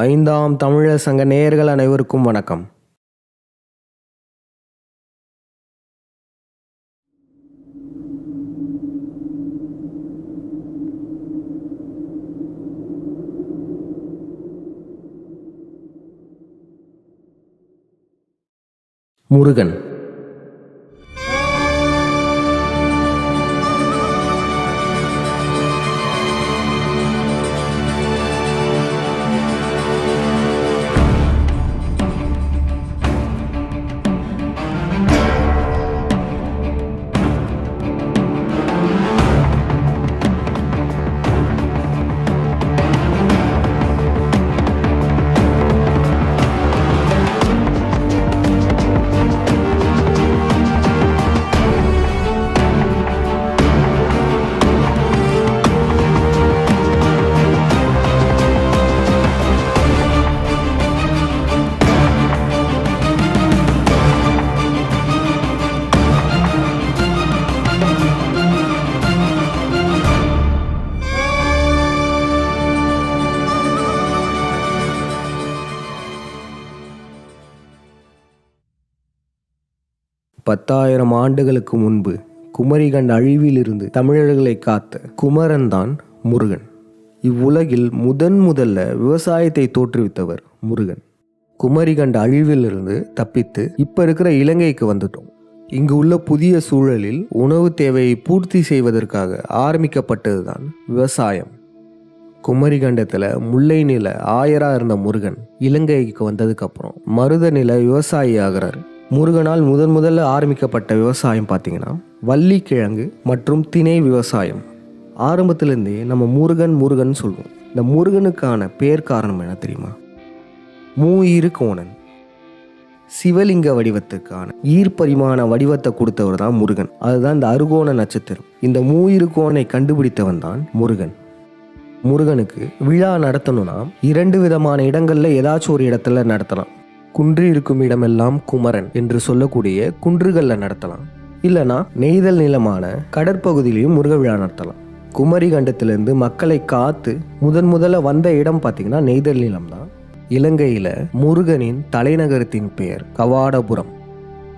ஐந்தாம் தமிழர் சங்க நேயர்கள் அனைவருக்கும் வணக்கம். முருகன். பத்தாயிரம் ஆண்டுகளுக்கு முன்பு குமரிகண்ட அழிவிலிருந்து தமிழர்களை காத்த குமரன் தான் முருகன். இவ்வுலகில் முதல்ல விவசாயத்தை தோற்றுவித்தவர் முருகன். குமரிகண்ட அழிவிலிருந்து தப்பித்து இப்ப இருக்கிற இலங்கைக்கு வந்துட்டோம். இங்கு உள்ள புதிய சூழலில் உணவு தேவையை பூர்த்தி செய்வதற்காக ஆரம்பிக்கப்பட்டதுதான் விவசாயம். குமரிகண்டத்துல முல்லை நில ஆயரா இருந்த முருகன் இலங்கைக்கு வந்ததுக்கு அப்புறம் மருத நில விவசாயி ஆகிறாரு. முருகனால் முதல்ல ஆரம்பிக்கப்பட்ட விவசாயம் பார்த்தீங்கன்னா வள்ளிக்கிழங்கு மற்றும் திணை விவசாயம். ஆரம்பத்திலிருந்தே நம்ம முருகன் சொல்லுவோம். இந்த முருகனுக்கான பேர் காரணம் என்ன தெரியுமா? மூயிரு கோணன், சிவலிங்க வடிவத்துக்கான ஈர்ப்பரிமாண வடிவத்தை கொடுத்தவர் தான் முருகன். அதுதான் இந்த அருகோண நட்சத்திரம். இந்த மூயிரு கோணை கண்டுபிடித்தவன் தான் முருகன். முருகனுக்கு விழா நடத்தணும்னா 2 விதமான இடங்கள்ல ஏதாச்சும் ஒரு இடத்துல நடத்தலாம். குன்று இருக்கும் இடமெல்லாம் குமரன் என்று சொல்லக்கூடிய குன்றுகளில் நடத்தலாம். இல்லைனா நெய்தல் நிலமான கடற்பகுதியிலையும் முருக விழா நடத்தலாம். குமரி கண்டத்திலிருந்து மக்களை காத்து முதல்ல வந்த இடம் பார்த்தீங்கன்னா நெய்தல் நிலம் தான். இலங்கையில முருகனின் தலைநகரத்தின் பெயர் கவாடபுரம்.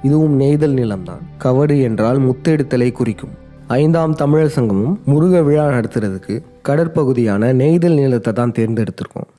இதுவும் நெய்தல் நிலம்தான். கவடு என்றால் முத்தெடுத்தலை குறிக்கும். 5ஆம் தமிழர் சங்கமும் முருக விழா நடத்துறதுக்கு கடற்பகுதியான நெய்தல் நிலத்தை தான் தேர்ந்தெடுத்திருக்கோம்.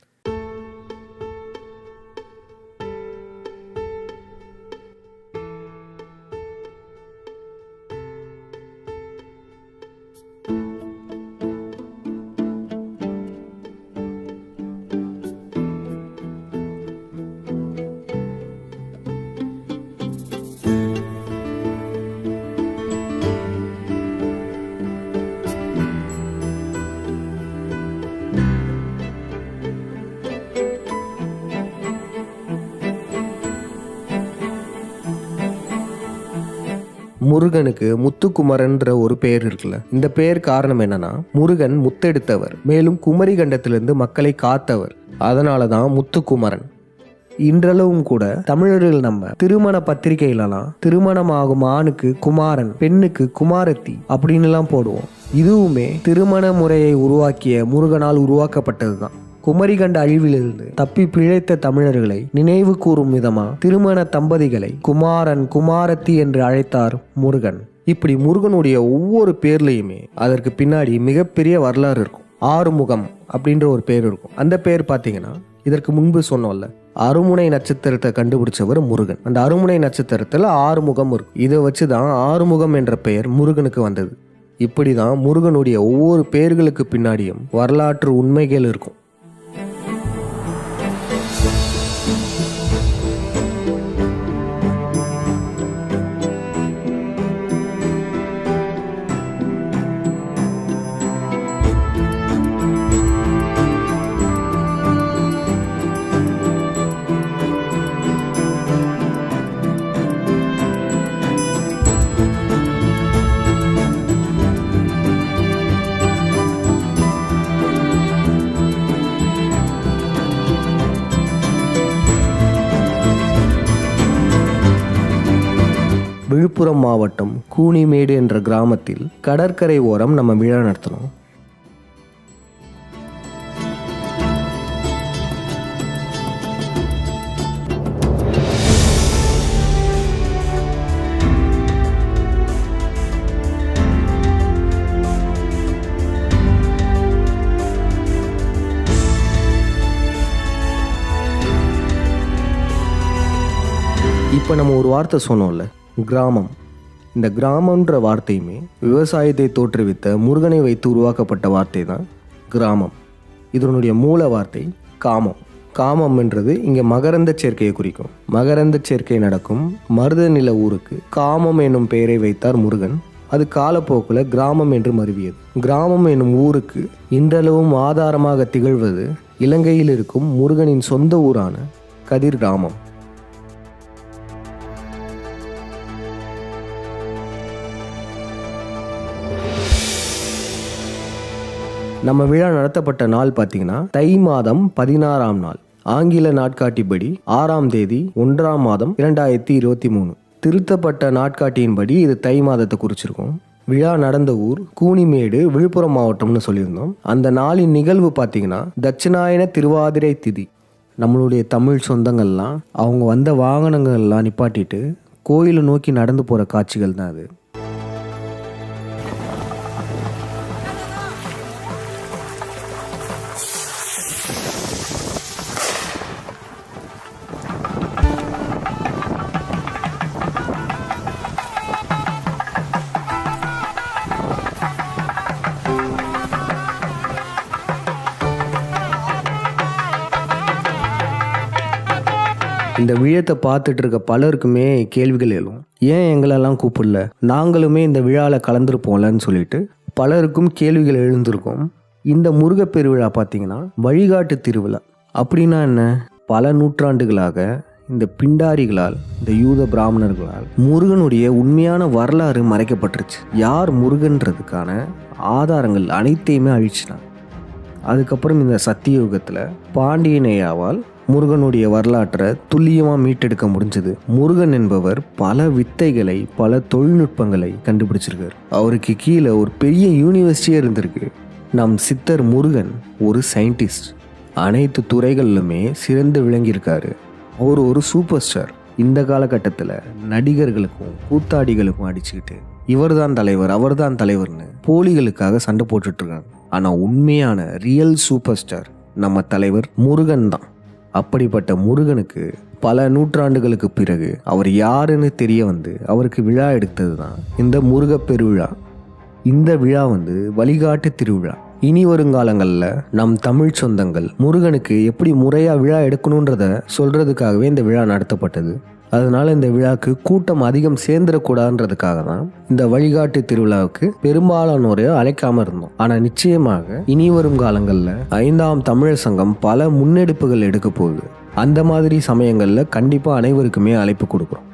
முருகனுக்கு முத்துக்குமரன்ற ஒரு பெயர் இருக்குல்ல. இந்த பெயர் காரணம் என்னன்னா, முருகன் முத்தெடுத்தவர், மேலும் குமரி கண்டத்திலிருந்து மக்களை காத்தவர். அதனாலதான் முத்துக்குமரன். இன்றளவும் கூட தமிழர்கள் நம்ம திருமண பத்திரிகையிலலாம் திருமணமாகும் ஆணுக்கு குமாரன், பெண்ணுக்கு குமாரத்தி அப்படின்னு எல்லாம் போடுவோம். இதுவுமே திருமண முறையை உருவாக்கிய முருகனால் உருவாக்கப்பட்டதுதான். குமரிகண்ட அழிவிலிருந்து தப்பி பிழைத்த தமிழர்களை நினைவு கூறும் விதமா திருமண தம்பதிகளை குமாரன், குமாரத்தி என்று அழைத்தார் முருகன். இப்படி முருகனுடைய ஒவ்வொரு பேர்லையுமே அதற்கு பின்னாடி மிகப்பெரிய வரலாறு இருக்கும். ஆறுமுகம் அப்படின்ற ஒரு பேர் இருக்கும். அந்த பேர் பார்த்தீங்கன்னா இதற்கு முன்பு சொன்னோம்ல, அருமுனை நட்சத்திரத்தை கண்டுபிடிச்சவர் முருகன். அந்த அருமுனை நட்சத்திரத்துல 6 முகம் இருக்கும். இதை வச்சுதான் ஆறுமுகம் என்ற பெயர் முருகனுக்கு வந்தது. இப்படிதான் முருகனுடைய ஒவ்வொரு பெயர்களுக்கு பின்னாடியும் வரலாற்று உண்மைகள் இருக்கும். விழுப்புரம் மாவட்டம் கூனிமேடு என்ற கிராமத்தில் கடற்கரை ஓரம் நம்ம விழா நடத்தினோம். இப்போ நம்ம ஒரு வார்த்தை சொன்னோம்ல, கிராமம். இந்த கிராமன்ற வார்த்தையுமே விவசாயத்தை தோற்றுவித்த முருகனை வைத்து உருவாக்கப்பட்ட வார்த்தை தான் கிராமம். இதனுடைய மூல வார்த்தை காமம். காமம் என்றது இங்கே மகரந்த சேர்க்கையை குறிக்கும். மகரந்த சேர்க்கை நடக்கும் மருத நில ஊருக்கு காமம் என்னும் பெயரை வைத்தார் முருகன். அது காலப்போக்கில் கிராமம் என்று மருவியது. கிராமம் என்னும் ஊருக்கு இன்றளவும் ஆதாரமாக திகழ்வது இலங்கையில் இருக்கும் முருகனின் சொந்த ஊரான கதிர் கிராமம். நம்ம விழா நடத்தப்பட்ட நாள் பார்த்தீங்கன்னா தை மாதம் 16ஆம் நாள், ஆங்கில நாட்காட்டிப்படி 6ஆம் தேதி 1ஆம் மாதம் 2023. திருத்தப்பட்ட நாட்காட்டியின்படி இது தை மாதத்தை குறிச்சிருக்கும். விழா நடந்த ஊர் கூனிமேடு, விழுப்புரம் மாவட்டம்னு சொல்லியிருந்தோம். அந்த நாளின் நிகழ்வு பார்த்தீங்கன்னா தட்சிணாயன திருவாதிரை திதி. நம்மளுடைய தமிழ் சொந்தங்கள்லாம் அவங்க வந்த வாகனங்கள்லாம் நிப்பாட்டிட்டு கோயிலை நோக்கி நடந்து போகிற காட்சிகள் தான் அது. இந்த விழத்தை பார்த்துட்டு இருக்க பலருக்குமே கேள்விகள் எழும். ஏன் எங்களெல்லாம் கூப்பிடல, நாங்களுமே இந்த விழாவில் கலந்துருப்போம்லன்னு சொல்லிட்டு பலருக்கும் கேள்விகள் எழுந்திருக்கும். இந்த முருகப் பெருவிழா பார்த்தீங்கன்னா வழிகாட்டு திருவிழா. அப்படின்னா என்ன? பல நூற்றாண்டுகளாக இந்த பிண்டாரிகளால், இந்த யூத பிராமணர்களால் முருகனுடைய உண்மையான வரலாறு மறைக்கப்பட்டுருச்சு. யார் முருகன்றதுக்கான ஆதாரங்கள் அனைத்தையுமே அழிச்சினாங்க. அதுக்கப்புறம் இந்த சத்தியயுகத்தில் பாண்டியனேயாவால் முருகனுடைய வரலாற்றை துல்லியமாக மீட்டெடுக்க முடிஞ்சது. முருகன் என்பவர் பல வித்தைகளை, பல தொழில்நுட்பங்களை கண்டுபிடிச்சிருக்காரு. அவருக்கு கீழே ஒரு பெரிய யூனிவர்சிட்டியே இருந்திருக்கு. நம் சித்தர் முருகன் ஒரு சயின்டிஸ்ட். அனைத்து துறைகளிலுமே சிறந்து விளங்கியிருக்காரு. அவர் ஒரு சூப்பர் ஸ்டார். இந்த காலகட்டத்தில் நடிகர்களுக்கும் கூத்தாடிகளுக்கும் அடிச்சுக்கிட்டு இவர் தான் தலைவர், அவர் தான் தலைவர்னு போலிகளுக்காக சண்டை போட்டுட்ருக்காங்க. ஆனால் உண்மையான ரியல் சூப்பர் ஸ்டார் நம்ம தலைவர் முருகன் தான். அப்படிப்பட்ட முருகனுக்கு பல நூற்றாண்டுகளுக்கு பிறகு அவர் யாருன்னு தெரிய வந்து அவருக்கு விழா எடுத்தது தான் இந்த முருகப் பெருவிழா. இந்த விழா வழிகாட்டு திருவிழா. இனி வருங்காலங்களில் நம் தமிழ் சொந்தங்கள் முருகனுக்கு எப்படி முறையாக விழா எடுக்கணுன்றத சொல்கிறதுக்காகவே இந்த விழா நடத்தப்பட்டது. அதனால இந்த விழாக்கு கூட்டம் அதிகம் சேர்ந்துடக்கூடாதுன்றதுக்காக தான் இந்த வழிகாட்டு திருவிழாவுக்கு பெரும்பாலானோரை அழைக்காம இருந்தோம். ஆனால் நிச்சயமாக இனி வரும் காலங்களில் 5ஆம் தமிழர் சங்கம் பல முன்னெடுப்புகள் எடுக்க போகுது. அந்த மாதிரி சமயங்களில் கண்டிப்பாக அனைவருக்குமே அழைப்பு கொடுக்குறோம்.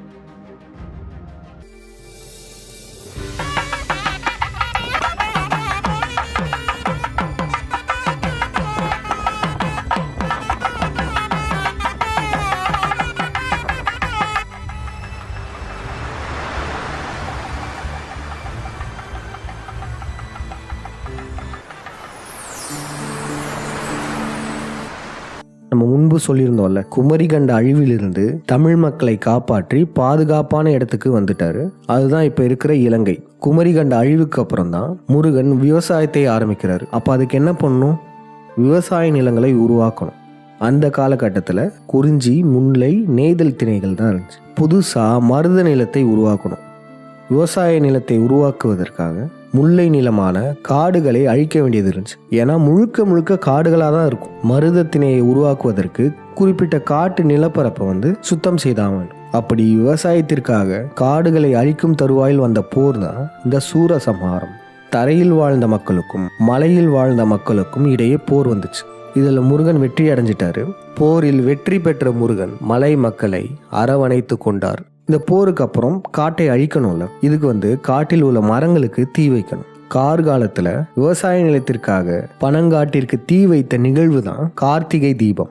நம்ம முன்பு சொல்லியிருந்தோம்ல, குமரிகண்ட அழிவிலிருந்து தமிழ் மக்களை காப்பாற்றி பாதுகாப்பான இடத்துக்கு வந்துட்டாரு. அதுதான் இப்போ இருக்கிற இலங்கை. குமரிகண்ட அழிவுக்கு அப்புறம் தான் முருகன் விவசாயத்தை ஆரம்பிக்கிறாரு. அப்போ அதுக்கு என்ன பண்ணணும்? விவசாய நிலங்களை உருவாக்கணும். அந்த காலகட்டத்தில் குறிஞ்சி, முல்லை, நெய்தல் திணைகள் தான் இருந்துச்சு. புதுசாக மருத நிலத்தை உருவாக்கணும். விவசாய நிலத்தை உருவாக்குவதற்காக முல்லை நிலமான காடுகளை அழிக்க வேண்டியது இருந்துச்சு. ஏன்னா முழுக்க காடுகளாக தான் இருக்கும். மருத திணையை உருவாக்குவதற்கு குறிப்பிட்ட காட்டு நிலப்பரப்பை சுத்தம் செய்தாக வேண்டும். அப்படி விவசாயத்திற்காக காடுகளை அழிக்கும் தருவாயில் வந்த போர் தான் இந்த சூரசம்ஹாரம். தரையில் வாழ்ந்த மக்களுக்கும் மலையில் வாழ்ந்த மக்களுக்கும் இடையே போர் வந்துச்சு. இதில் முருகன் வெற்றி அடைஞ்சிட்டாரு. போரில் வெற்றி பெற்ற முருகன் மலை மக்களை அரவணைத்து கொண்டார். இந்த போருக்கு அப்புறம் காட்டை அழிக்கணும்ல, இதுக்கு காட்டில் உள்ள மரங்களுக்கு தீ வைக்கணும். கார்காலத்தில் விவசாய நிலத்திற்காக பனங்காட்டிற்கு தீ வைத்த நிகழ்வு தான் கார்த்திகை தீபம்.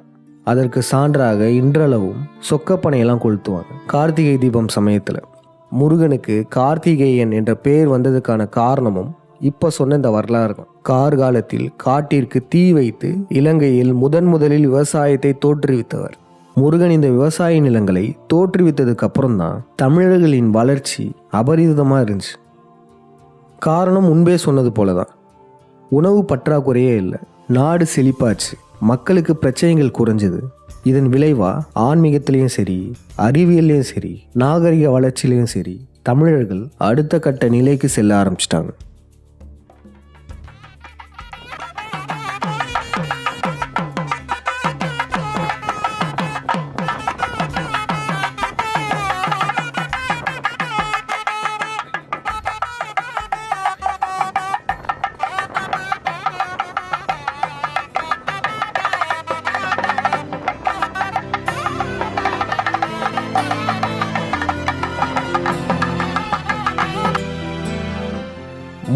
அதற்கு சான்றாக இன்றளவும் சொக்கப்பனையெல்லாம் கொளுத்துவாங்க கார்த்திகை தீபம் சமயத்தில். முருகனுக்கு கார்த்திகேயன் என்ற பெயர் வந்ததுக்கான காரணமும் இப்போ சொன்ன இந்த வரலாறு தான். கார்காலத்தில் காட்டிற்கு தீ வைத்து இலங்கையில் முதலில் விவசாயத்தை தோற்றுவித்தவர் முருகன். இந்த விவசாய நிலங்களை தோற்றுவித்ததுக்கு அப்புறம் தான் தமிழர்களின் வளர்ச்சி அபரிதமாக இருந்துச்சு. காரணம் முன்பே சொன்னது போல தான், உணவு பற்றாக்குறையே இல்லை, நாடு செழிப்பாச்சு, மக்களுக்கு பிரச்சனைகள் குறைஞ்சது. இதன் விளைவா ஆன்மீகத்திலையும் சரி, அறிவியல்லையும் சரி, நாகரிக வளர்ச்சியிலையும் சரி தமிழர்கள் அடுத்த கட்ட நிலைக்கு செல்ல ஆரம்பிச்சிட்டாங்க.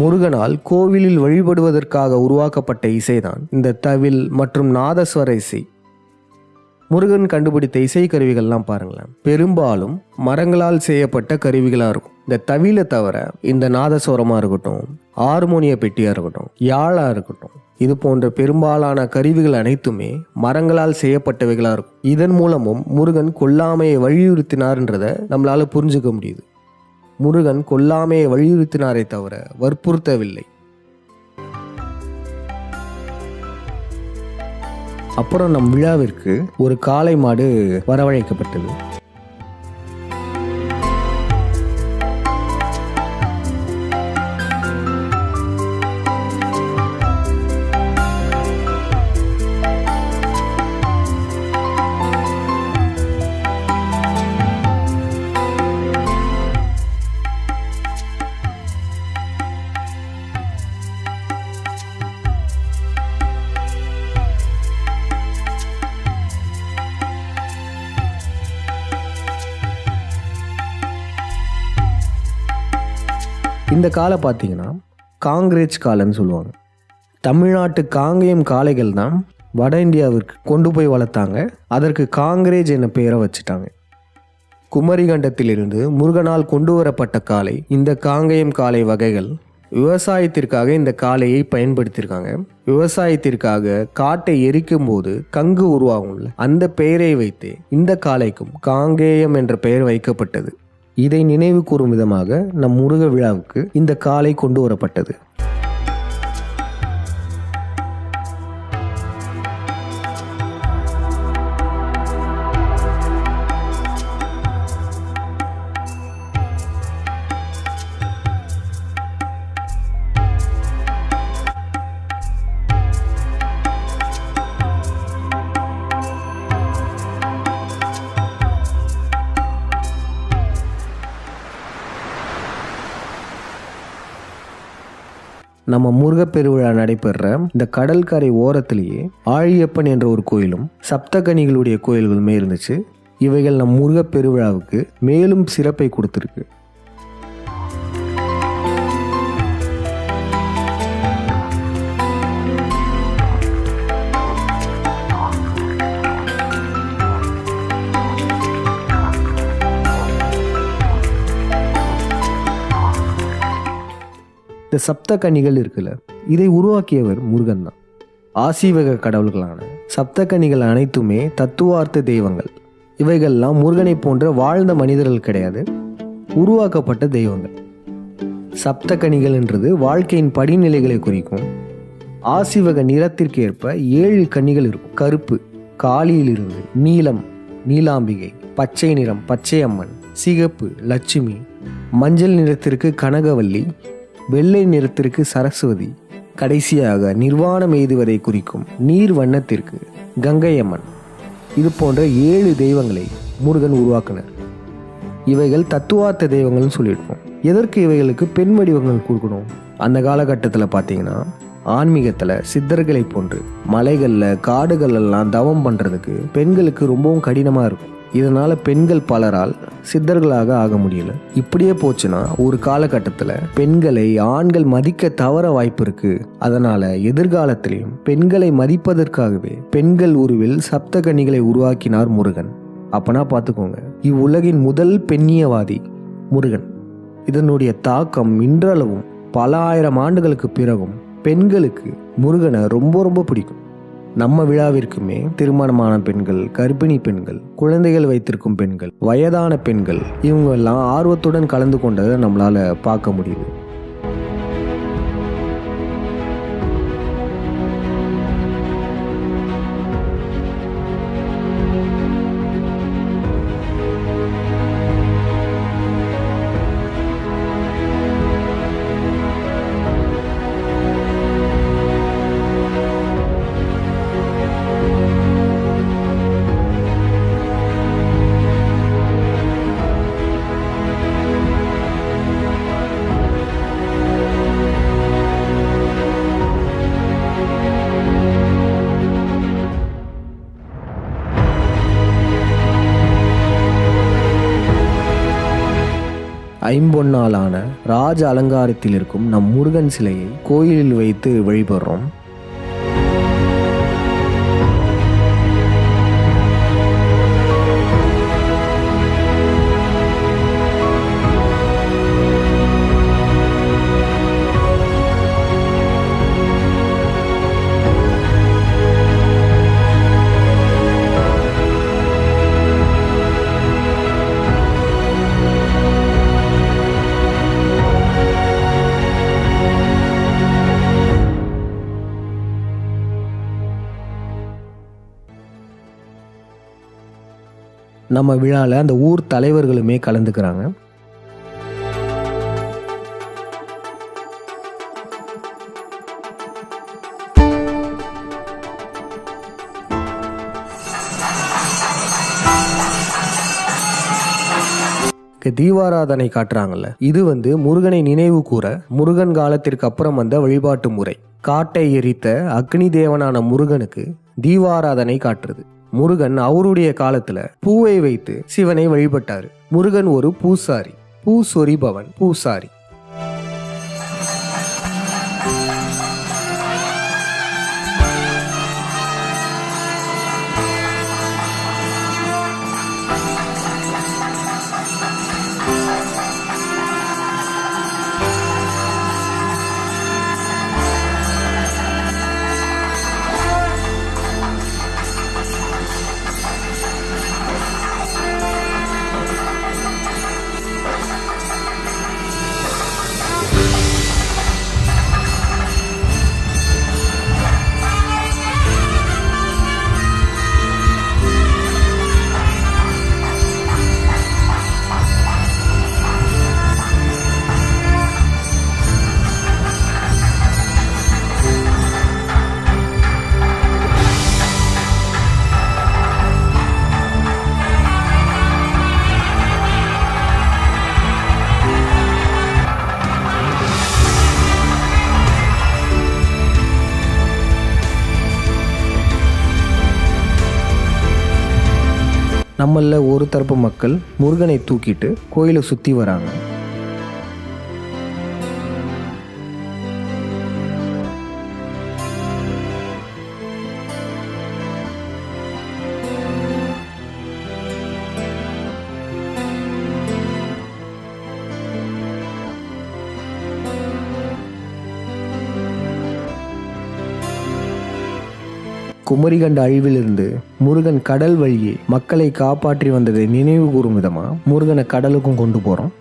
முருகனால் கோவிலில் வழிபடுவதற்காக உருவாக்கப்பட்ட இசைதான் இந்த தவில் மற்றும் நாதஸ்வர இசை. முருகன் கண்டுபிடித்த இசை கருவிகள்லாம் பாருங்களேன், பெரும்பாலும் மரங்களால் செய்யப்பட்ட கருவிகளாக இருக்கும். இந்த தவில தவிர இந்த நாதஸ்வரமாக இருக்கட்டும், ஹார்மோனிய பெட்டியாக இருக்கட்டும், யாழாக இருக்கட்டும், இது போன்ற பெரும்பாலான கருவிகள் அனைத்துமே மரங்களால் செய்யப்பட்டவைகளாக இருக்கும். இதன் மூலமும் முருகன் கொல்லாமையை வலியுறுத்தினார்ன்றதை நம்மளால புரிஞ்சுக்க முடியுது. முருகன் கொல்லாமையை வலியுறுத்தினாரே தவிர வற்புறுத்தவில்லை. அப்புறம் நம் விழாவிற்கு ஒரு காளை மாடு வரவழைக்கப்பட்டது. இந்த காலை பார்த்தீங்கன்னா காங்கிரேஜ் காளைன்னு சொல்லுவாங்க. தமிழ்நாட்டு காங்கேயம் காளைகள் தான் வட இந்தியாவிற்கு கொண்டு போய் வளர்த்தாங்க. அதற்கு காங்கிரேஜ் என பெயரை வச்சுட்டாங்க. குமரிகண்டத்திலிருந்து முருகனால் கொண்டு வரப்பட்ட காளை இந்த காங்கேயம் காளை வகைகள். விவசாயத்திற்காக இந்த காளையை பயன்படுத்தியிருக்காங்க. விவசாயத்திற்காக காட்டை எரிக்கும் போது கங்கு உருவாகும்ல, அந்த பெயரை வைத்தே இந்த காளைக்கும் காங்கேயம் என்ற பெயர் வைக்கப்பட்டது. இதை நினைவு கூறும் விதமாக நம் முருக விழாவுக்கு இந்த காளை கொண்டு வரப்பட்டது. நம்ம முருகப்பெருவிழா நடைபெற இந்த கடற்கரை ஓரத்திலேயே ஆழியப்பன் என்ற ஒரு கோயிலும் சப்தகனிகளுடைய கோயில்களுமே இருந்துச்சு. இவைகள் நம் முருகப்பெருவிழாவுக்கு மேலும் சிறப்பை கொடுத்துருக்கு. இந்த சப்த கன்னிகள் இருக்குல்ல, இதை உருவாக்கியவர் முருகன் தான். ஆசீவக கடவுள்களான சப்த கன்னிகள் அனைத்துமே தத்துவார்த்த தெய்வங்கள். இவைகள்லாம் முருகனை போன்ற வாழ்ந்த மனிதர்கள் கிடையாது, உருவாக்கப்பட்ட தெய்வங்கள். சப்த கன்னிகள்ன்றது வாழ்க்கையின் படிநிலைகளை குறிக்கும். ஆசீவக நிறத்திற்கு ஏற்ப 7 கன்னிகள் இருக்கும். கருப்பு காளியிலிருந்து, நீலம் நீலாம்பிகை, பச்சை நிறம் பச்சையம்மன், சிகப்பு லட்சுமி, மஞ்சள் நிறத்திற்கு கனகவல்லி, வெள்ளை நிறத்திற்கு சரஸ்வதி, கடைசியாக நிர்வாணம் எய்துவதை குறிக்கும் நீர் வண்ணத்திற்கு கங்கையம்மன். இது போன்ற 7 தெய்வங்களை முருகன் உருவாக்கினார். இவைகள் தத்துவார்த்த தெய்வங்கள்னு சொல்லியிருக்கோம். எதற்கு இவைகளுக்கு பெண் வடிவங்கள் கொடுக்கணும்? அந்த காலகட்டத்தில் பார்த்தீங்கன்னா ஆன்மீகத்தில் சித்தர்களை போன்று மலைகளில் காடுகளெல்லாம் தவம் பண்ணுறதுக்கு பெண்களுக்கு ரொம்பவும் கடினமாக இருக்கும். இதனால் பெண்கள் பலரால் சித்தர்களாக ஆக முடியல. இப்படியே போச்சுன்னா ஒரு காலகட்டத்தில் பெண்களை ஆண்கள் மதிக்க தவற வாய்ப்பு இருக்கு. அதனால எதிர்காலத்திலையும் பெண்களை மதிப்பதற்காகவே பெண்கள் உருவில் சப்த கன்னிகளை உருவாக்கினார் முருகன். அப்பனா பார்த்துக்கோங்க, இவ்வுலகின் முதல் பெண்ணியவாதி முருகன். இதனுடைய தாக்கம் இன்றளவும் பல ஆயிரம் ஆண்டுகளுக்கு பிறகும் பெண்களுக்கு முருகனை ரொம்ப ரொம்ப பிடிக்கும். நம்ம விழாவிற்குமே திருமணமான பெண்கள், கர்ப்பிணி பெண்கள், குழந்தைகள் வைத்திருக்கும் பெண்கள், வயதான பெண்கள், இவங்க எல்லாம் ஆர்வத்துடன் கலந்து கொண்டதை நம்மளால பார்க்க முடியுது. ஐம்பொன்னாலான ராஜ அலங்காரத்தில் இருக்கும் நம் முருகன் சிலையை கோயிலில் வைத்து வழிபடுறோம். நம்ம விழாவில் அந்த ஊர் தலைவர்களுமே கலந்துக்கிறாங்க. தீபாராதனை காட்டுறாங்கல்ல, இது முருகனை நினைவு கூற முருகன் காலத்திற்கு அப்புறம் வந்த வழிபாட்டு முறை. காட்டை எரித்த அக்னி தேவனான முருகனுக்கு தீபாராதனை காட்டுறது. முருகன் அவருடைய காலத்துல பூவை வைத்து சிவனை வழிபட்டாரு. முருகன் ஒரு பூசாரி, பூ சொரிபவன் பூசாரி. நம்மள ஒரு தரப்பு மக்கள் முருகனை தூக்கிட்டு கோயிலை சுற்றி வராங்க. குமரிகண்ட அழிவிலிருந்து முருகன் கடல் வழியே மக்களை காப்பாற்றி வந்ததை நினைவு கூறும் விதமா முருகனை கடலுக்கும் கொண்டு போறோம்.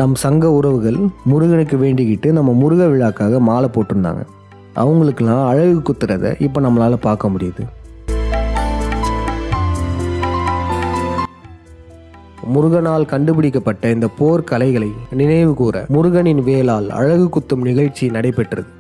நம் சங்க உறவுகள் முருகனுக்கு வேண்டிக்கிட்டு நம்ம முருக விழாக்காக மாலை போட்டிருந்தாங்க. அவங்களுக்கெல்லாம் அழகு குத்துறத இப்போ நம்மளால பார்க்க முடியுது. முருகனால் கண்டுபிடிக்கப்பட்ட இந்த போர் கலைகளை நினைவு கூற முருகனின் வேலால் அழகு குத்தும் நிகழ்ச்சி நடைபெற்றது.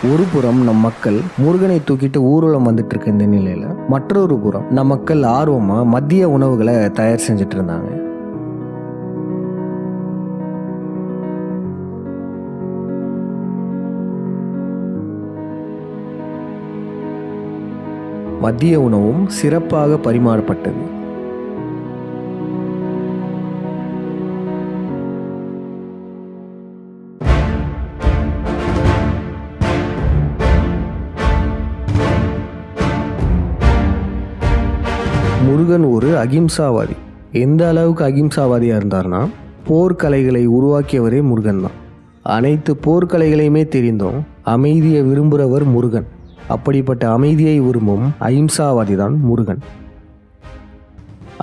ஒரு புறம் நம் மக்கள் முருகனை தூக்கிட்டு ஊர்வலம் வந்துட்டு இருக்க இந்த நிலையில மற்றொரு புறம் நம் மக்கள் ஆர்வமா மதிய உணவுகளை தயார் செஞ்சுட்டு இருந்தாங்க. மதிய உணவும் சிறப்பாக பரிமாறப்பட்டது. முருகன் ஒரு அகிம்சாவாதி. எந்த அளவுக்கு அகிம்சாவாதியாக இருந்தார்னா, போர்க்கலைகளை உருவாக்கியவரே முருகன் தான். அனைத்து போர்க்கலைகளையுமே தெரிந்தும் அமைதியை விரும்புகிறவர் முருகன். அப்படிப்பட்ட அமைதியை விரும்பும் அகிம்சாவாதி தான் முருகன்.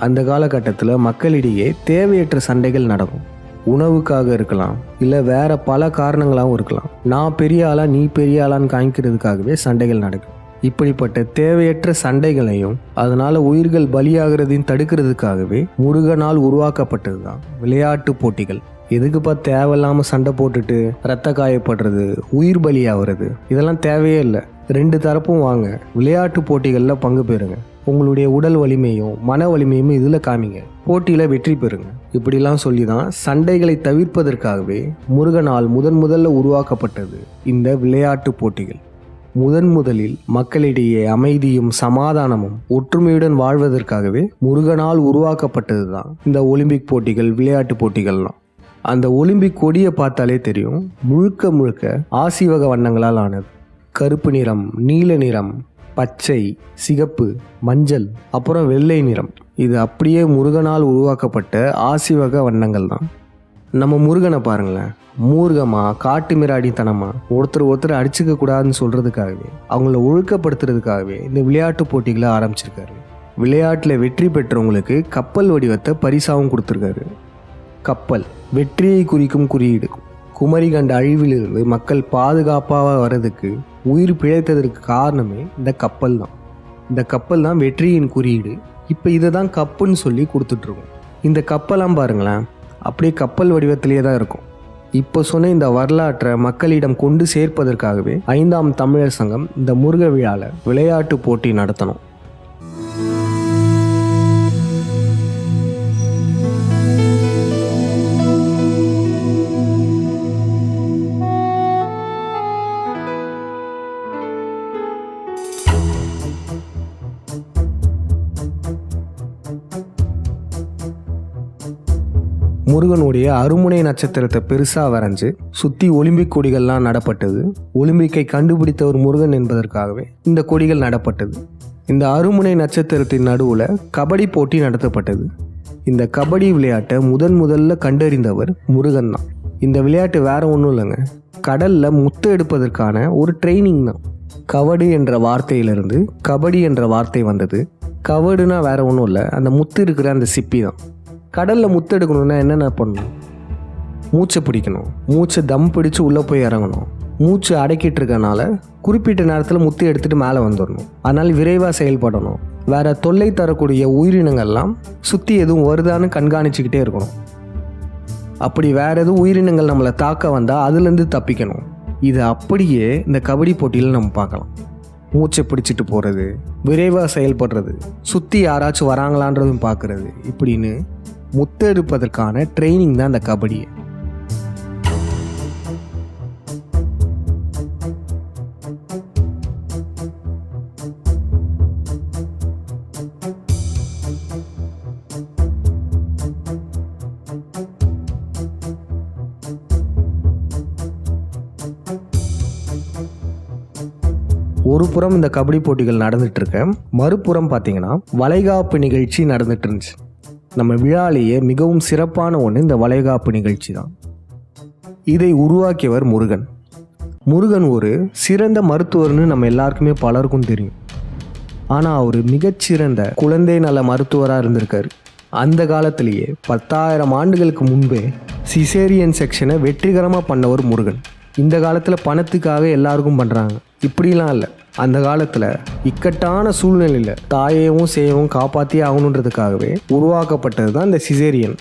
அந்த காலகட்டத்தில் மக்களிடையே தேவையற்ற சண்டைகள் நடக்கும். உணவுக்காக இருக்கலாம், இல்லை வேற பல காரணங்களாகவும் இருக்கலாம். நான் பெரிய ஆளா நீ பெரிய ஆளான்னு காமிக்கிறதுக்காகவே சண்டைகள் நடக்கும். இப்படிப்பட்ட தேவையற்ற சண்டைகளையும் அதனால உயிர்கள் பலியாகிறதையும் தடுக்கிறதுக்காகவே முருகனால் உருவாக்கப்பட்டது தான் விளையாட்டு போட்டிகள். எதுக்குப்பா தேவையில்லாம சண்டை போட்டுட்டு ரத்த காயப்படுறது, உயிர் பலியாகிறது, இதெல்லாம் தேவையே இல்லை. ரெண்டு தரப்பும் வாங்க, விளையாட்டு போட்டிகளில் பங்கு பெறுங்க. உங்களுடைய உடல் வலிமையும் மன வலிமையும் இதில் காமிங்க, போட்டியில் வெற்றி பெறுங்க. இப்படிலாம் சொல்லி தான் சண்டைகளை தவிர்ப்பதற்காகவே முருகனால் முதல்ல உருவாக்கப்பட்டது இந்த விளையாட்டு போட்டிகள். முதலில் மக்களிடையே அமைதியும் சமாதானமும் ஒற்றுமையுடன் வாழ்வதற்காகவே முருகனால் உருவாக்கப்பட்டது தான் இந்த ஒலிம்பிக் போட்டிகள், விளையாட்டு போட்டிகள்லாம். அந்த ஒலிம்பிக் கொடியை பார்த்தாலே தெரியும், முழுக்க ஆசிவக வண்ணங்களால் ஆனது. கருப்பு நிறம், நீல நிறம், பச்சை, சிகப்பு, மஞ்சள், அப்புறம் வெள்ளை நிறம். இது அப்படியே முருகனால் உருவாக்கப்பட்ட ஆசிவக வண்ணங்கள் தான். நம்ம முருகனை பாருங்களேன், மூர்க்கமா காட்டு மிராடித்தனமா ஒருத்தர் அடிச்சுக்க கூடாதுன்னு சொல்றதுக்காகவே, அவங்கள ஒழுக்கப்படுத்துறதுக்காகவே இந்த விளையாட்டு போட்டிகளை ஆரம்பிச்சிருக்காரு. விளையாட்டில் வெற்றி பெற்றவங்களுக்கு கப்பல் வடிவத்தை பரிசாவும் கொடுத்துருக்காரு. கப்பல் வெற்றியை குறிக்கும் குறியீடு. குமரி கண்ட அழிவிலிருந்து மக்கள் பாதுகாப்பாக வர்றதுக்கு, உயிர் பிழைத்ததற்கு காரணமே இந்த கப்பல் தான். இந்த கப்பல் தான் வெற்றியின் குறியீடு. இப்போ இதை தான் கப்புன்னு சொல்லி கொடுத்துட்ருக்கோம். இந்த கப்பலாம் பாருங்களேன், அப்படியே கப்பல் வடிவத்திலே தான் இருக்கும். இப்போ சொன்ன இந்த வரலாற்றை மக்களிடம் கொண்டு சேர்ப்பதற்காகவே 5ஆம் தமிழர் சங்கம் இந்த முருக விழாவில் விளையாட்டு போட்டி நடத்தணும். முருகனுடைய அருமுனை நட்சத்திரத்தை பெருசாக வரைஞ்சு சுற்றி ஒலிம்பிக் கொடிகள்லாம் நடப்பட்டது. ஒலிம்பிக்கை கண்டுபிடித்தவர் முருகன் என்பதற்காகவே இந்த கொடிகள் நடப்பட்டது. இந்த அருமுனை நட்சத்திரத்தின் நடுவில் கபடி போட்டி நடத்தப்பட்டது. இந்த கபடி விளையாட்டை முதல்ல கண்டறிந்தவர் முருகன் தான். இந்த விளையாட்டு வேற ஒன்றும் இல்லைங்க, கடலில் முத்து எடுப்பதற்கான ஒரு ட்ரைனிங் தான். கவடு என்ற வார்த்தையிலிருந்து கபடி என்ற வார்த்தை வந்தது. கவடுனா வேற ஒன்றும் இல்லை, அந்த முத்து இருக்கிற அந்த சிப்பி தான். கடலில் முத்தெடுக்கணும்னா என்னென்ன பண்ணணும்? மூச்சை பிடிக்கணும், மூச்சை தம் பிடிச்சு உள்ளே போய் இறங்கணும். மூச்சு அடக்கிட்டு இருக்கனால குறிப்பிட்ட நேரத்தில் முத்து எடுத்துகிட்டு மேலே வந்துடணும். அதனால் விரைவாக செயல்படணும். வேறு தொல்லை தரக்கூடிய உயிரினங்கள்லாம் சுற்றி எதுவும் வருதான்னு கண்காணிச்சுக்கிட்டே இருக்கணும். அப்படி வேறு எதுவும் உயிரினங்கள் நம்மளை தாக்க வந்தால் அதுலேருந்து தப்பிக்கணும். இது அப்படியே இந்த கபடி போட்டியில் நம்ம பார்க்கலாம். மூச்சை பிடிச்சிட்டு போகிறது, விரைவாக செயல்படுறது, சுற்றி யாராச்சும் வராங்களான்றதும் பார்க்குறது, இப்படின்னு முத்தெடுப்பதற்கான ட்ரைனிங் தான் இந்த கபடி. ஒரு புறம் இந்த கபடி போட்டிகள் நடந்துட்டு இருக்க, மறுபுறம் பார்த்தீங்கன்னா வளைகாப்பு நிகழ்ச்சி நடந்துட்டு இருந்துச்சு. நம்ம விழாலேயே மிகவும் சிறப்பான ஒன்று இந்த வளைகாப்பு நிகழ்ச்சி தான். இதை உருவாக்கியவர் முருகன். முருகன் ஒரு சிறந்த மருத்துவர்னு நம்ம எல்லாருக்குமே பலருக்கும் தெரியும். ஆனால் அவர் மிகச்சிறந்த குழந்தை நல மருத்துவராக இருந்திருக்காரு. அந்த காலத்திலேயே 10,000 ஆண்டுகளுக்கு முன்பே சிசேரியன் செக்ஷனை வெற்றிகரமாக பண்ணவர் முருகன். இந்த காலத்தில் பணத்துக்காக எல்லாருக்கும் பண்ணுறாங்க, இப்படிலாம் இல்லை. அந்த காலத்தில் இக்கட்டான சூழ்நிலையில் தாயையும் சேவும் காப்பாற்றியே ஆகணுன்றதுக்காகவே உருவாக்கப்பட்டது தான் இந்த சிசேரியன்.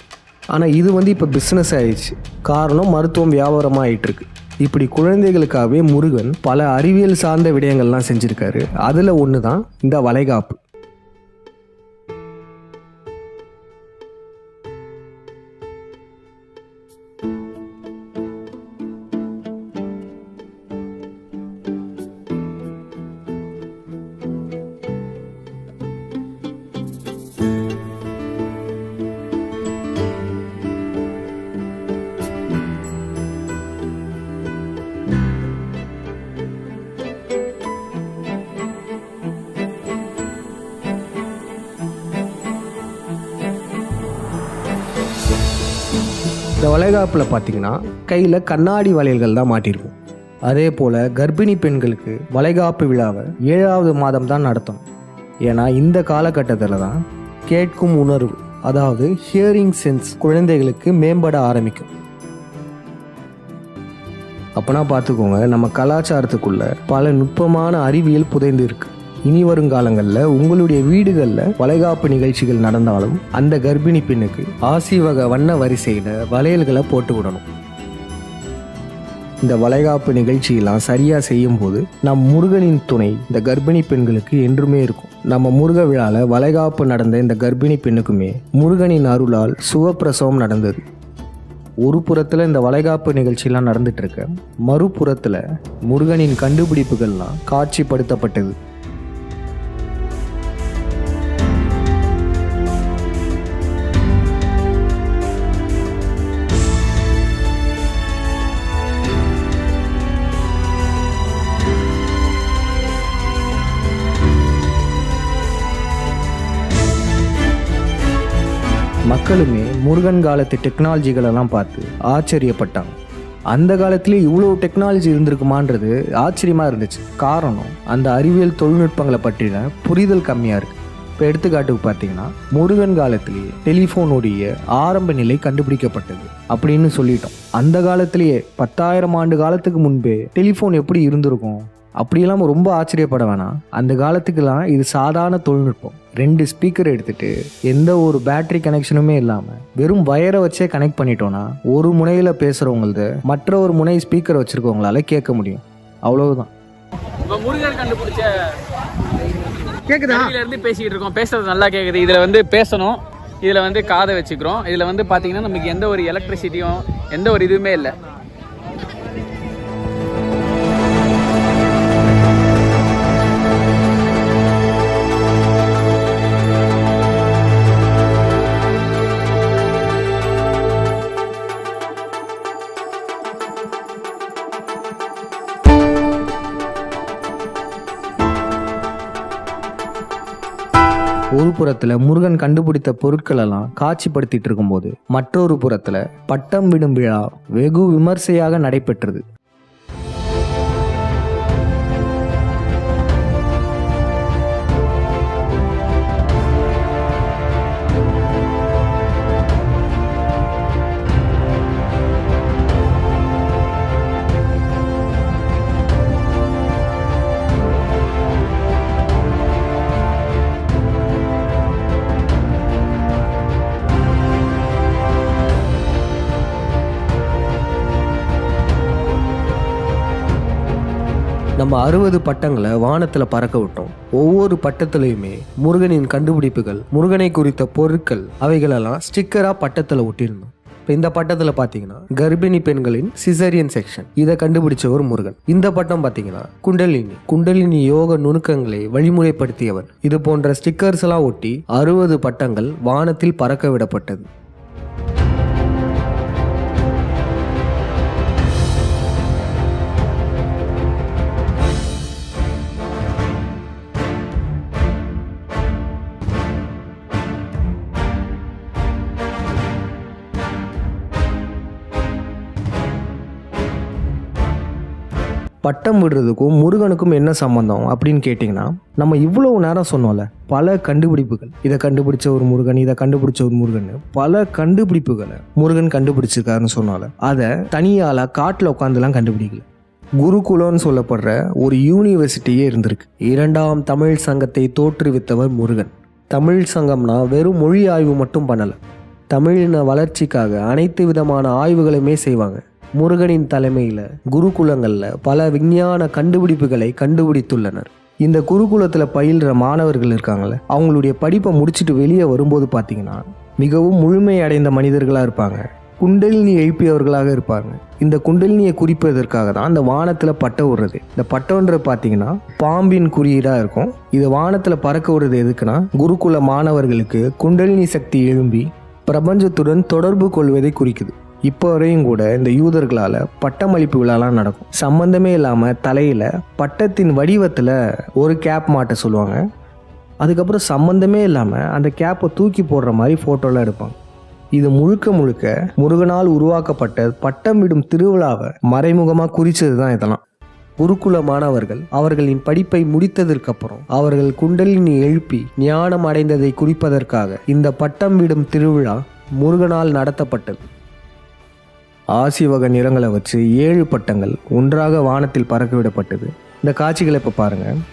ஆனால் இது இப்போ பிஸ்னஸ் ஆயிடுச்சு. காரணம், மருத்துவம் வியாபாரமாக ஆகிட்டுருக்கு. இப்படி குழந்தைகளுக்காகவே முருகன் பல அறிவியல் சார்ந்த விடயங்கள்லாம் செஞ்சிருக்காரு. அதில் ஒன்று தான் இந்த வளைகாப்பு. இந்த வளைகாப்பில் பார்த்தீங்கன்னா கையில் கண்ணாடி வளையல்கள் தான் மாட்டியிருக்கும். அதே போல் கர்ப்பிணி பெண்களுக்கு வளைகாப்பு விழாவை 7வது மாதம் தான் நடத்தணும். ஏன்னா இந்த காலகட்டத்தில் தான் கேட்கும் உணர்வு, அதாவது ஹியரிங் சென்ஸ் குழந்தைகளுக்கு மேம்பட ஆரம்பிக்கும். அப்போனா பார்த்துக்கோங்க, நம்ம கலாச்சாரத்துக்குள்ள பல நுட்பமான அறிவியல் புதைந்து இருக்கு. இனி வருங்காலங்களில் உங்களுடைய வீடுகளில் வளைகாப்பு நிகழ்ச்சிகள் நடந்தாலும் அந்த கர்ப்பிணி பெண்ணுக்கு ஆசிவக வண்ண வரிசையில் வளையல்களை போட்டு விடணும். இந்த வளைகாப்பு நிகழ்ச்சியெல்லாம் சரியாக செய்யும் போது நம் முருகனின் துணை இந்த கர்ப்பிணி பெண்களுக்கு என்றுமே இருக்கும். நம்ம முருக விழாவில் வளைகாப்பு நடந்த இந்த கர்ப்பிணி பெண்ணுக்குமே முருகனின் அருளால் சுகப்பிரசவம் நடந்தது. ஒரு புறத்தில் இந்த வளைகாப்பு நிகழ்ச்சியெல்லாம் நடந்துட்டு இருக்க, மறுபுறத்தில் முருகனின் கண்டுபிடிப்புகள்லாம் காட்சிப்படுத்தப்பட்டது. மக்களுமே முருகன் காலத்து டெக்னாலஜிகளெல்லாம் பார்த்து ஆச்சரியப்பட்டாங்க. அந்த காலத்திலே இவ்வளோ டெக்னாலஜி இருந்திருக்குமான்றது ஆச்சரியமாக இருந்துச்சு. காரணம், அந்த அறிவியல் தொழில்நுட்பங்களை பற்றின புரிதல் கம்மியாக இருக்குது. இப்போ எடுத்துக்காட்டுக்கு பார்த்தீங்கன்னா, முருகன் காலத்திலேயே டெலிஃபோனுடைய ஆரம்ப நிலை கண்டுபிடிக்கப்பட்டது அப்படின்னு சொல்லிட்டோம். அந்த காலத்திலேயே 10,000 ஆண்டு காலத்துக்கு முன்பே டெலிஃபோன் எப்படி இருந்திருக்கும் அப்படியெல்லாம் ரொம்ப ஆச்சரியப்பட வேணாம். அந்த காலத்துக்கெல்லாம் இது சாதாரண தொழில்நுட்பம். 2 ஸ்பீக்கர் எடுத்துட்டு எந்த ஒரு பேட்டரி கனெக்ஷனுமே இல்லாமல் வெறும் வயரை வச்சே கனெக்ட் பண்ணிட்டோன்னா ஒரு முனையில் பேசுகிறவங்களது மற்ற ஒரு முனை ஸ்பீக்கர் வச்சுருக்கவங்களால கேட்க முடியும். அவ்வளவுதான். இப்போ முருகன் கண்டுபிடிச்ச கேட்குதா இருந்து பேசிக்கிட்டு இருக்கோம். பேசுறது நல்லா கேட்குது. இதில் வந்து பேசணும், இதில் வந்து காதை வச்சுக்கிறோம். இதில் வந்து பார்த்தீங்கன்னா நமக்கு எந்த ஒரு எலக்ட்ரிசிட்டியும் எந்த ஒரு இதுவுமே இல்லை. ஒரு புறத்தில் முருகன் கண்டுபிடித்த பொருட்கள் எல்லாம் காட்சிப்படுத்திட்டு இருக்கும்போது மற்றொரு புறத்தில் பட்டம் விடும் விழா வெகு விமர்சையாக நடைபெற்றது. நம்ம 60 பட்டங்களை வானத்தில் பறக்க விட்டோம். ஒவ்வொரு பட்டத்திலையுமே முருகனின் கண்டுபிடிப்புகள், முருகனை குறித்த பொருட்கள் அவைகளெல்லாம் ஸ்டிக்கராக பட்டத்தில் ஒட்டியிருந்தோம். இப்போ இந்த பட்டத்தில் பார்த்தீங்கன்னா கர்ப்பிணி பெண்களின் சிசரியன் செக்ஷன், இதை கண்டுபிடிச்சவர் முருகன். இந்த பட்டம் பார்த்தீங்கன்னா குண்டலினி யோக நுணுக்கங்களை வழிமுறைப்படுத்தியவர். இது போன்ற ஸ்டிக்கர்ஸ் எல்லாம் ஒட்டி 60 பட்டங்கள் வானத்தில் பறக்க விடப்பட்டது. பட்டம் விடுறதுக்கும் முருகனுக்கும் என்ன சம்பந்தம் அப்படின்னு கேட்டிங்கன்னா, நம்ம இவ்வளவு நேரம் சொன்னோம்ல, பல கண்டுபிடிப்புகள், இதை கண்டுபிடிச்ச ஒரு முருகன், இதை கண்டுபிடிச்ச ஒரு முருகன், பல கண்டுபிடிப்புகளை முருகன் கண்டுபிடிச்சிருக்காருன்னு சொன்னால அதை தனியால காட்டில் உட்காந்துலாம் கண்டுபிடிக்கல. குருகுலம்னு சொல்லப்படுற ஒரு யூனிவர்சிட்டியே இருந்திருக்கு. 2ஆம் தமிழ் சங்கத்தை தோற்றுவித்தவர் முருகன். தமிழ் சங்கம்னா வெறும் மொழி ஆய்வு மட்டும் பண்ணலை, தமிழின வளர்ச்சிக்காக அனைத்து விதமான ஆய்வுகளுமே செய்வாங்க. முருகனின் தலைமையில் குருகுலங்களில் பல விஞ்ஞான கண்டுபிடிப்புகளை கண்டுபிடித்துள்ளனர். இந்த குருகுலத்தில் பயில்ற மாணவர்கள் இருக்காங்களே, அவங்களுடைய படிப்பை முடிச்சுட்டு வெளியே வரும்போது பார்த்தீங்கன்னா மிகவும் முழுமையடைந்த மனிதர்களாக இருப்பாங்க. குண்டலினி எழுப்பியவர்களாக இருப்பாங்க. இந்த குண்டலினியை குறிப்பதற்காக தான் இந்த வானத்தில் பட்டம் விடுறது. இந்த பட்டம்ன்றது பார்த்தீங்கன்னா பாம்பின் குறியீடாக இருக்கும். இது வானத்தில் பறக்க விடுறது எதுக்குன்னா, குருகுல மாணவர்களுக்கு குண்டலினி சக்தி எழும்பி பிரபஞ்சத்துடன் தொடர்பு கொள்வதை குறிக்குது. இப்போ வரையும் கூட இந்த யூதர்களால் பட்டமளிப்பு விழாலாம் நடக்கும். சம்பந்தமே இல்லாமல் தலையில் பட்டத்தின் வடிவத்தில் ஒரு கேப் மாட்ட சொல்லுவாங்க. அதுக்கப்புறம் சம்பந்தமே இல்லாமல் அந்த கேப்பை தூக்கி போடுற மாதிரி ஃபோட்டோலாம் எடுப்பாங்க. இது முழுக்க முழுக்க முருகனால் உருவாக்கப்பட்ட பட்டம் விடும் திருவிழாவை மறைமுகமாக குறித்தது தான் இதெல்லாம். குருகுல மாணவர்கள் அவர்களின் படிப்பை முடித்ததற்கப்புறம் அவர்கள் குண்டலினி எழுப்பி ஞானம் அடைந்ததை குறிப்பதற்காக இந்த பட்டம் விடும் திருவிழா முருகனால் நடத்தப்பட்டது. ஆசிய வகை நிறங்களை வச்சு 7 பட்டங்கள் ஒன்றாக வானத்தில் பறக்க விடப்பட்டது. இந்த காட்சிகளை இப்போ பாருங்கள்.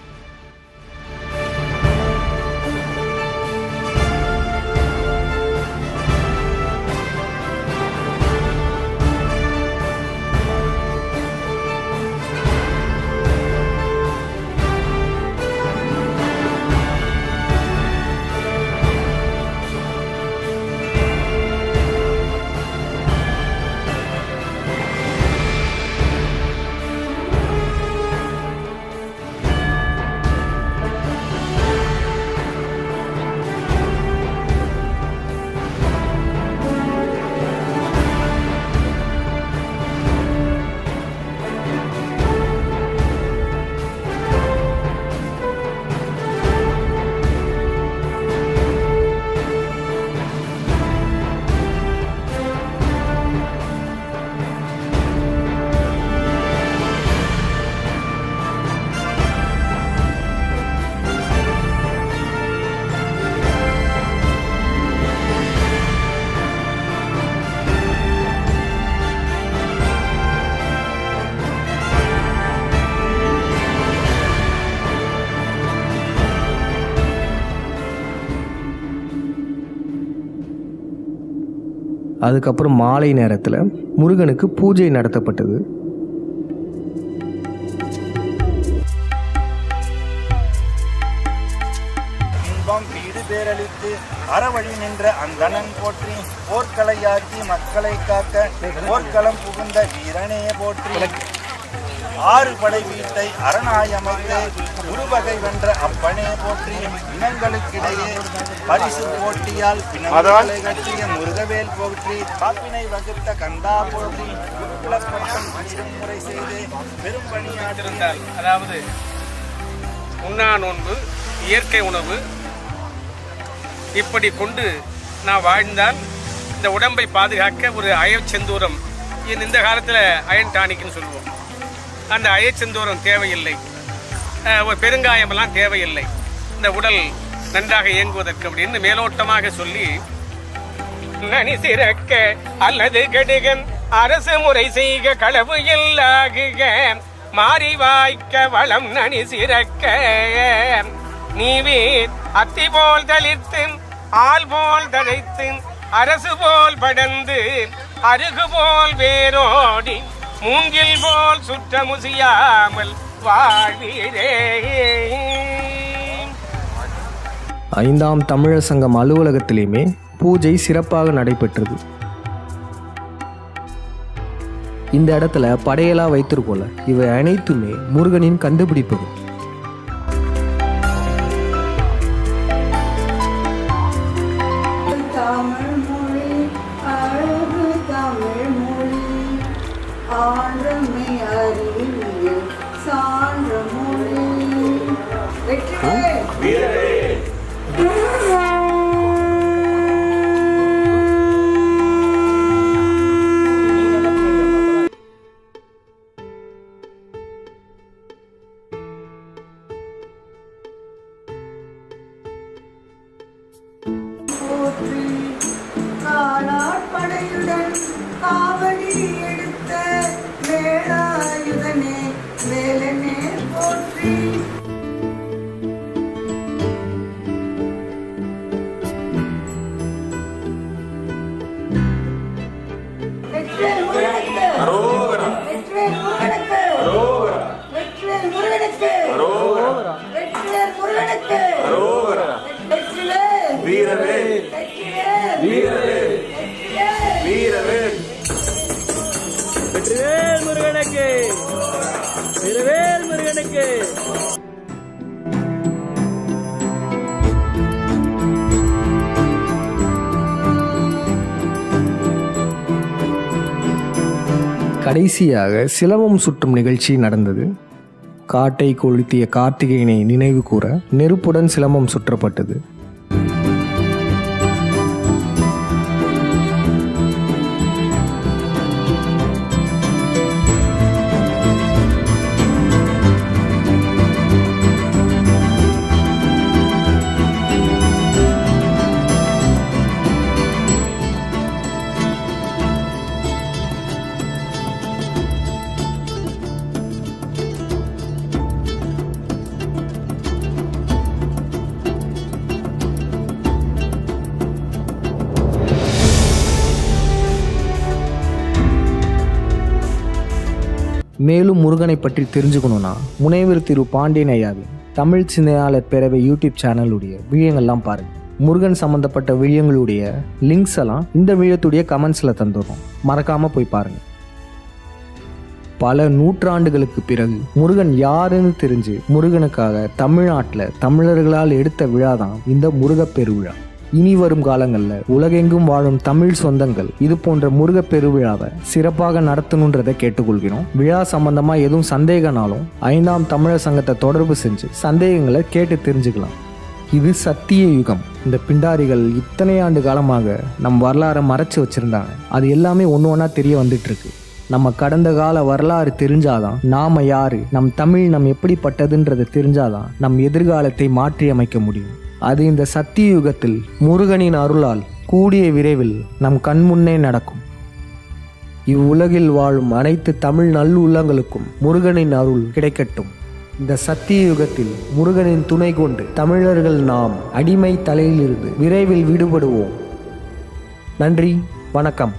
அதுக்கப்புறம் மாலை நேரத்தில் முருகனுக்கு பூஜை நடத்தப்பட்டது. இன்பம் வீடு பேரளித்து அறவழி நின்ற அந்தணன் போற்றி, போர்க்கலையாக்கி மக்களை காக்க போர்க்களம் புகுந்த வீரனே போற்றி, 6 படை வீட்டை அரணாய் அமைத்து குருவகை வென்ற அப்பனே போற்றி, இனங்களுக்கிடையே பரிசு போட்டியால் பிணங்களை கட்டிய முருகவேல் போற்றி, காப்பினை வகுத்த கந்தா போற்றி, குலப்பட்டம் முறை செய்து பெரும் பணியாற்றிருந்தால், அதாவது உண்ணா நோன்பு, இயற்கை உணவு இப்படி கொண்டு நான் வாழ்ந்தால் இந்த உடம்பை பாதுகாக்க ஒரு அயச்செந்தூரம், இந்த காலத்தில் அயன் டானிக்னு சொல்லுவோம், அந்த அயச்செந்தூரம் தேவையில்லை, ஒரு பெருங்காயமெல்லாம் தேவையில்லை, இந்த உடல் நன்றாக இயங்குவதற்கு அப்படின்னு மேலோட்டமாக சொல்லி, நனி சிறக்க அல்லது கடுகன் அரசு முறை செய்க களவு இல்லாகுக மாறி வாய்க்க வளம் நனி சிறக்க நீவீர் அத்தி போல் தளிர்த்து ஆள் போல் தழைத்து அரசு போல் படர்ந்து அருகு போல் வேரோடி மூங்கில் போல் சுற்ற முசியாமல் வாழ்வீரே. 5ஆம் தமிழர் சங்கம் அலுவலகத்திலேயுமே பூஜை சிறப்பாக நடைபெற்றது. இந்த இடத்துல படையலா வைத்திருக்கோல, இவை அனைத்துமே முருகனின் கண்டுபிடிப்புகள். படையுடன் காவடி எடுத்த வேலாயுதனே வேலனே போற்றி. அரோகரா வெற்றிவேல் முருகனுக்கு, வீரவேல் முருகனுக்கு. கடைசியாக சிலம்பம் சுற்றும் நிகழ்ச்சி நடந்தது. காட்டை கொளுத்திய கார்த்திகேயனை நினைவு கூற நெருப்புடன் சிலம்பம் சுற்றப்பட்டது. மேலும் முருகனை பற்றி தெரிஞ்சுக்கணுன்னா முனைவர் திரு பாண்டியன் ஐயாவின் தமிழ் சிந்தனையாளர் பேரவை யூடியூப் சேனலுடைய வீடியோங்கள்லாம் பாருங்கள். முருகன் சம்மந்தப்பட்ட வீடியோங்களுடைய லிங்க்ஸ் எல்லாம் இந்த வீடியோத்துடைய கமெண்ட்ஸில் தந்துடுறோம், மறக்காமல் போய் பாருங்கள். பல நூற்றாண்டுகளுக்கு பிறகு முருகன் யாருன்னு தெரிஞ்சு முருகனுக்காக தமிழ்நாட்டில் தமிழர்களால் எடுத்த விழா தான் இந்த முருகப் பெருவிழா. இனி வரும் காலங்களில் உலகெங்கும் வாழும் தமிழ் சொந்தங்கள் இது போன்ற முருகப் பெருவிழாவை சிறப்பாக நடத்தணுன்றதை கேட்டுக்கொள்கிறோம். விழா சம்பந்தமா எதுவும் சந்தேகனாலும் 5ஆம் தமிழர் சங்கத்தை தொடர்பு செஞ்சு சந்தேகங்களை கேட்டு தெரிஞ்சுக்கலாம். இது சத்திய யுகம். இந்த பிண்டாரிகள் இத்தனை ஆண்டு காலமாக நம் வரலாறை மறைச்சு வச்சிருந்தாங்க. அது எல்லாமே ஒன்று ஒன்றா தெரிய வந்துட்டு இருக்கு. நம்ம கடந்த கால வரலாறு தெரிஞ்சாதான் நாம யாரு, நம் தமிழ் நம் எப்படிப்பட்டதுன்றதை தெரிஞ்சாதான் நம் எதிர்காலத்தை மாற்றி அமைக்க முடியும். அது இந்த சத்திய யுகத்தில் முருகனின் அருளால் கூடிய விரைவில் நம் கண்முன்னே நடக்கும். இவ்வுலகில் வாழும் அனைத்து தமிழ் நல்லுள்ளங்களுக்கும் முருகனின் அருள் கிடைக்கட்டும். இந்த சத்திய யுகத்தில் முருகனின் துணை கொண்டு தமிழர்கள் நாம் அடிமை தலையிலிருந்து விரைவில் விடுபடுவோம். நன்றி, வணக்கம்.